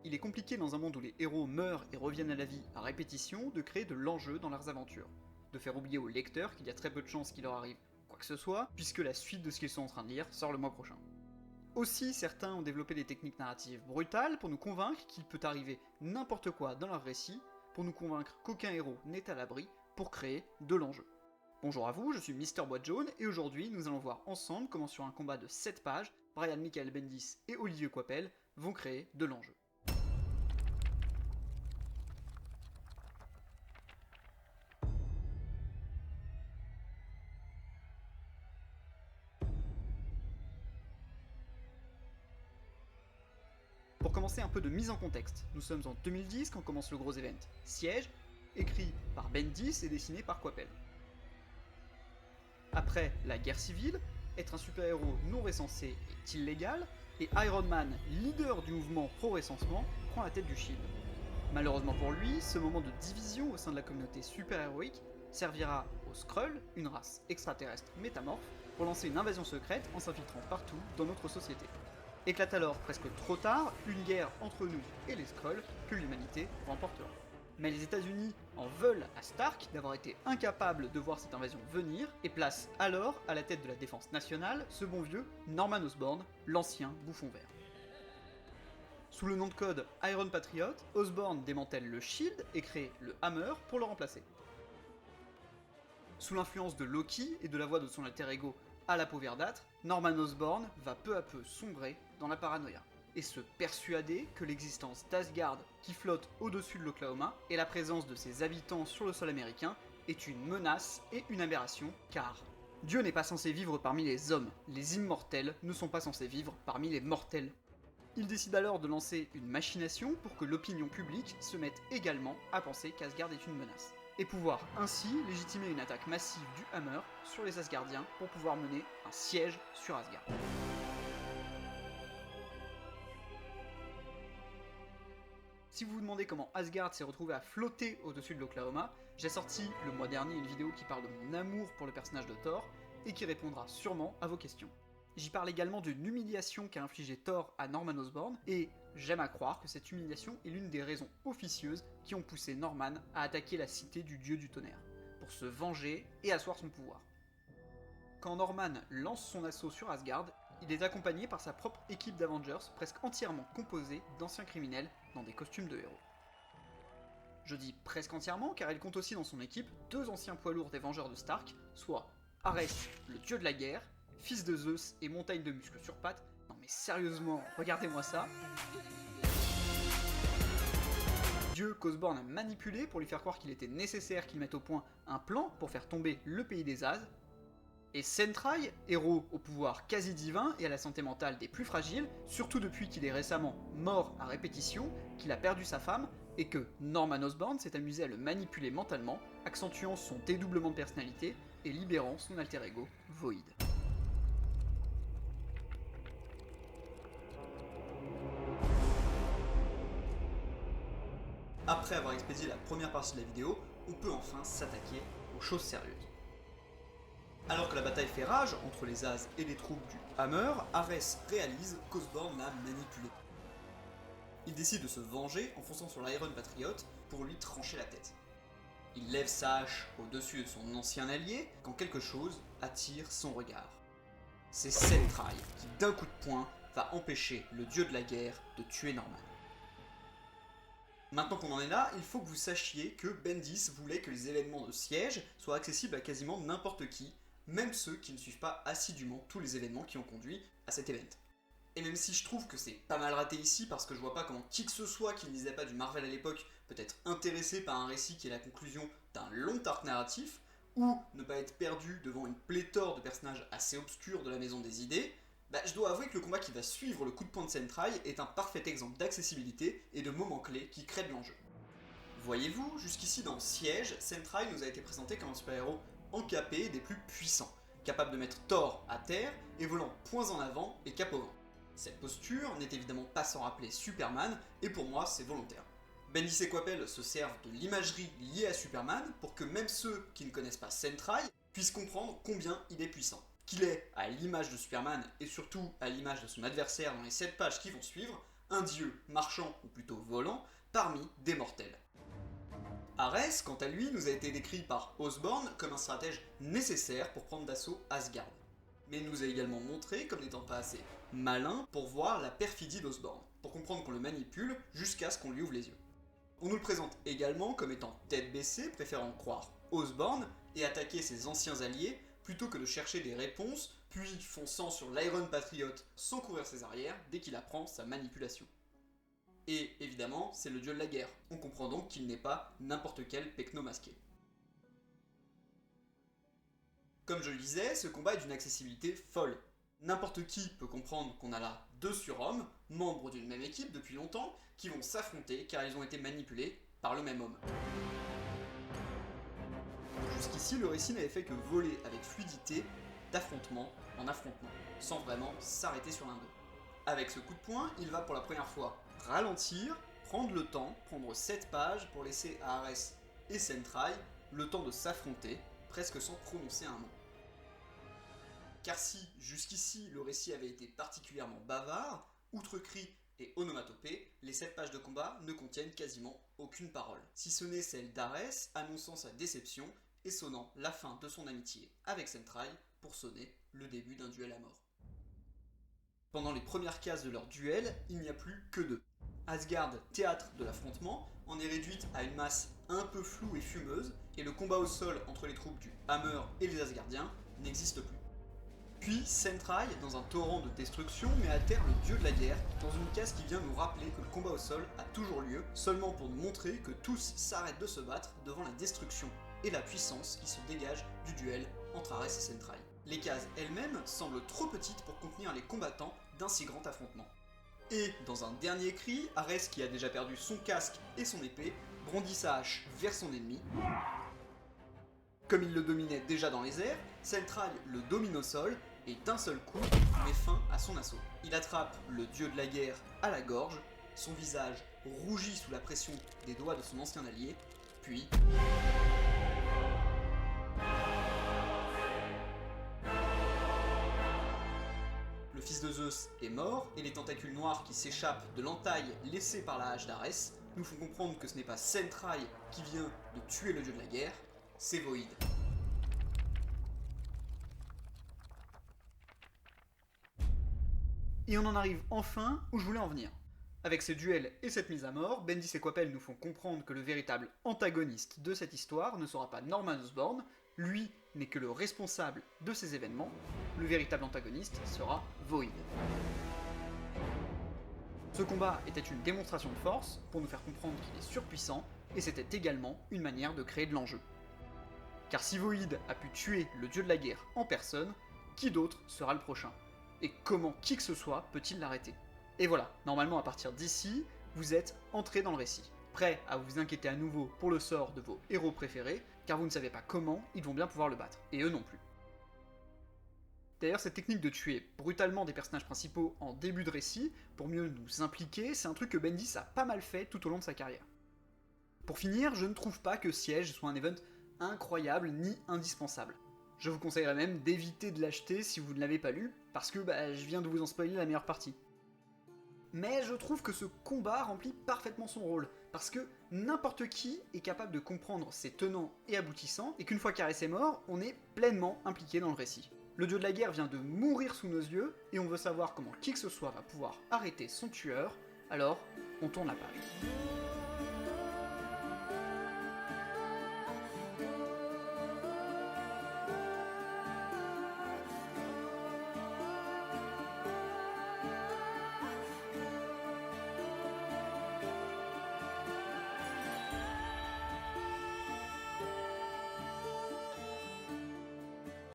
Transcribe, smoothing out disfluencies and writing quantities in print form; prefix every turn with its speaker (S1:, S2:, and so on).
S1: Il est compliqué dans un monde où les héros meurent et reviennent à la vie à répétition de créer de l'enjeu dans leurs aventures, de faire oublier aux lecteurs qu'il y a très peu de chances qu'il leur arrive quoi que ce soit, puisque la suite de ce qu'ils sont en train de lire sort le mois prochain. Aussi, certains ont développé des techniques narratives brutales pour nous convaincre qu'il peut arriver n'importe quoi dans leur récit, pour nous convaincre qu'aucun héros n'est à l'abri, pour créer de l'enjeu. Bonjour à vous, je suis Mister Boîte Jaune, et aujourd'hui nous allons voir ensemble comment sur un combat de 7 pages, Brian Michael Bendis et Olivier Coipel vont créer de l'enjeu. Pour commencer, un peu de mise en contexte. Nous sommes en 2010 quand commence le gros event. Siège, écrit par Bendis et dessiné par Coipel. Après la guerre civile, être un super-héros non récensé est illégal, et Iron Man, leader du mouvement pro-récensement, prend la tête du Shield. Malheureusement pour lui, ce moment de division au sein de la communauté super-héroïque servira aux Skrulls, une race extraterrestre métamorphe, pour lancer une invasion secrète en s'infiltrant partout dans notre société. Éclate alors presque trop tard une guerre entre nous et les Skrulls que l'humanité remportera. Mais les États-Unis en veulent à Stark d'avoir été incapable de voir cette invasion venir et place alors à la tête de la défense nationale ce bon vieux Norman Osborn, l'ancien bouffon vert. Sous le nom de code Iron Patriot, Osborn démantèle le Shield et crée le Hammer pour le remplacer. Sous l'influence de Loki et de la voix de son alter ego à la peau verdâtre, Norman Osborn va peu à peu sombrer dans la paranoïa et se persuader que l'existence d'Asgard qui flotte au-dessus de l'Oklahoma et la présence de ses habitants sur le sol américain est une menace et une aberration, car Dieu n'est pas censé vivre parmi les hommes, les immortels ne sont pas censés vivre parmi les mortels. Il décide alors de lancer une machination pour que l'opinion publique se mette également à penser qu'Asgard est une menace, et pouvoir ainsi légitimer une attaque massive du Hammer sur les Asgardiens pour pouvoir mener un siège sur Asgard. Si vous vous demandez comment Asgard s'est retrouvé à flotter au-dessus de l'Oklahoma, j'ai sorti le mois dernier une vidéo qui parle de mon amour pour le personnage de Thor, et qui répondra sûrement à vos questions. J'y parle également d'une humiliation qu'a infligée Thor à Norman Osborn, et j'aime à croire que cette humiliation est l'une des raisons officieuses qui ont poussé Norman à attaquer la cité du dieu du tonnerre, pour se venger et asseoir son pouvoir. Quand Norman lance son assaut sur Asgard, il est accompagné par sa propre équipe d'Avengers presque entièrement composée d'anciens criminels dans des costumes de héros. Je dis presque entièrement car il compte aussi dans son équipe deux anciens poids lourds des Vengeurs de Stark, soit Ares, le dieu de la guerre, fils de Zeus et montagne de muscles sur pattes. Non mais sérieusement, regardez-moi ça. Dieu qu'Osborn a manipulé pour lui faire croire qu'il était nécessaire qu'il mette au point un plan pour faire tomber le pays des As. Et Sentrai, héros au pouvoir quasi divin et à la santé mentale des plus fragiles, surtout depuis qu'il est récemment mort à répétition, qu'il a perdu sa femme, et que Norman Osborn s'est amusé à le manipuler mentalement, accentuant son dédoublement de personnalité et libérant son alter ego, Void. Après avoir expédié la première partie de la vidéo, on peut enfin s'attaquer aux choses sérieuses. Alors que la bataille fait rage entre les As et les troupes du Hammer, Ares réalise qu'Osborn l'a manipulé. Il décide de se venger en fonçant sur l'Iron Patriot pour lui trancher la tête. Il lève sa hache au-dessus de son ancien allié quand quelque chose attire son regard. C'est Sentrai qui, d'un coup de poing, va empêcher le dieu de la guerre de tuer Norman. Maintenant qu'on en est là, il faut que vous sachiez que Bendis voulait que les événements de siège soient accessibles à quasiment n'importe qui, même ceux qui ne suivent pas assidûment tous les événements qui ont conduit à cet event. Et même si je trouve que c'est pas mal raté ici, parce que je vois pas comment qui que ce soit qui ne lisait pas du Marvel à l'époque peut être intéressé par un récit qui est la conclusion d'un long arc narratif, ou ne pas être perdu devant une pléthore de personnages assez obscurs de la Maison des Idées, je dois avouer que le combat qui va suivre le coup de poing de Sentrai est un parfait exemple d'accessibilité et de moments clés qui créent de l'enjeu. Voyez-vous, jusqu'ici dans Siège, Sentrai nous a été présenté comme un super-héros encapé des plus puissants, capable de mettre Thor à terre et volant poings en avant et cap au vent. Cette posture n'est évidemment pas sans rappeler Superman, et pour moi c'est volontaire. Bendis et Coipel se servent de l'imagerie liée à Superman pour que même ceux qui ne connaissent pas Sentrai puissent comprendre combien il est puissant. Qu'il est, à l'image de Superman et surtout à l'image de son adversaire dans les 7 pages qui vont suivre, un dieu marchand ou plutôt volant parmi des mortels. Arès, quant à lui, nous a été décrit par Osborne comme un stratège nécessaire pour prendre d'assaut Asgard. Mais il nous a également montré comme n'étant pas assez malin pour voir la perfidie d'Osborne, pour comprendre qu'on le manipule jusqu'à ce qu'on lui ouvre les yeux. On nous le présente également comme étant tête baissée, préférant croire Osborne et attaquer ses anciens alliés plutôt que de chercher des réponses, puis fonçant sur l'Iron Patriot sans couvrir ses arrières dès qu'il apprend sa manipulation. Et évidemment, c'est le dieu de la guerre. On comprend donc qu'il n'est pas n'importe quel pecno masqué. Comme je le disais, ce combat est d'une accessibilité folle. N'importe qui peut comprendre qu'on a là deux surhommes, membres d'une même équipe depuis longtemps, qui vont s'affronter car ils ont été manipulés par le même homme. Jusqu'ici, le récit n'avait fait que voler avec fluidité d'affrontement en affrontement, sans vraiment s'arrêter sur l'un d'eux. Avec ce coup de poing, il va pour la première fois ralentir, prendre le temps, prendre 7 pages pour laisser à Arès et Sentrai le temps de s'affronter, presque sans prononcer un mot. Car si, jusqu'ici, le récit avait été particulièrement bavard, outre cris et onomatopées, les 7 pages de combat ne contiennent quasiment aucune parole, si ce n'est celle d'Arès annonçant sa déception et sonnant la fin de son amitié avec Sentrai pour sonner le début d'un duel à mort. Pendant les premières cases de leur duel, il n'y a plus que deux. Asgard, théâtre de l'affrontement, en est réduite à une masse un peu floue et fumeuse, et le combat au sol entre les troupes du Hammer et les Asgardiens n'existe plus. Puis Sentrai, dans un torrent de destruction, met à terre le dieu de la guerre, dans une case qui vient nous rappeler que le combat au sol a toujours lieu, seulement pour nous montrer que tous s'arrêtent de se battre devant la destruction et la puissance qui se dégage du duel entre Arès et Sentrai. Les cases elles-mêmes semblent trop petites pour contenir les combattants d'un si grand affrontement. Et, dans un dernier cri, Arès, qui a déjà perdu son casque et son épée, brandit sa hache vers son ennemi. Comme il le dominait déjà dans les airs, Sentrai le domine au sol et d'un seul coup met fin à son assaut. Il attrape le dieu de la guerre à la gorge, son visage rougit sous la pression des doigts de son ancien allié, puis... Le fils de Zeus est mort, et les tentacules noirs qui s'échappent de l'entaille laissée par la hache d'Arès nous font comprendre que ce n'est pas Sentrai qui vient de tuer le dieu de la guerre, c'est Void. Et on en arrive enfin où je voulais en venir. Avec ce duel et cette mise à mort, Bendis et Coipel nous font comprendre que le véritable antagoniste de cette histoire ne sera pas Norman Osborn, lui n'est que le responsable de ces événements, le véritable antagoniste sera Void. Ce combat était une démonstration de force pour nous faire comprendre qu'il est surpuissant, et c'était également une manière de créer de l'enjeu. Car si Void a pu tuer le dieu de la guerre en personne, qui d'autre sera le prochain? Et comment qui que ce soit peut-il l'arrêter? Et voilà, normalement à partir d'ici, vous êtes entré dans le récit, prêt à vous inquiéter à nouveau pour le sort de vos héros préférés, car vous ne savez pas comment ils vont bien pouvoir le battre, et eux non plus. D'ailleurs, cette technique de tuer brutalement des personnages principaux en début de récit, pour mieux nous impliquer, c'est un truc que Bendis a pas mal fait tout au long de sa carrière. Pour finir, je ne trouve pas que Siege soit un event incroyable ni indispensable. Je vous conseillerais même d'éviter de l'acheter si vous ne l'avez pas lu, parce que je viens de vous en spoiler la meilleure partie. Mais je trouve que ce combat remplit parfaitement son rôle, parce que n'importe qui est capable de comprendre ses tenants et aboutissants, et qu'une fois qu'Arès est mort, on est pleinement impliqué dans le récit. Le dieu de la guerre vient de mourir sous nos yeux, et on veut savoir comment qui que ce soit va pouvoir arrêter son tueur, alors on tourne la page.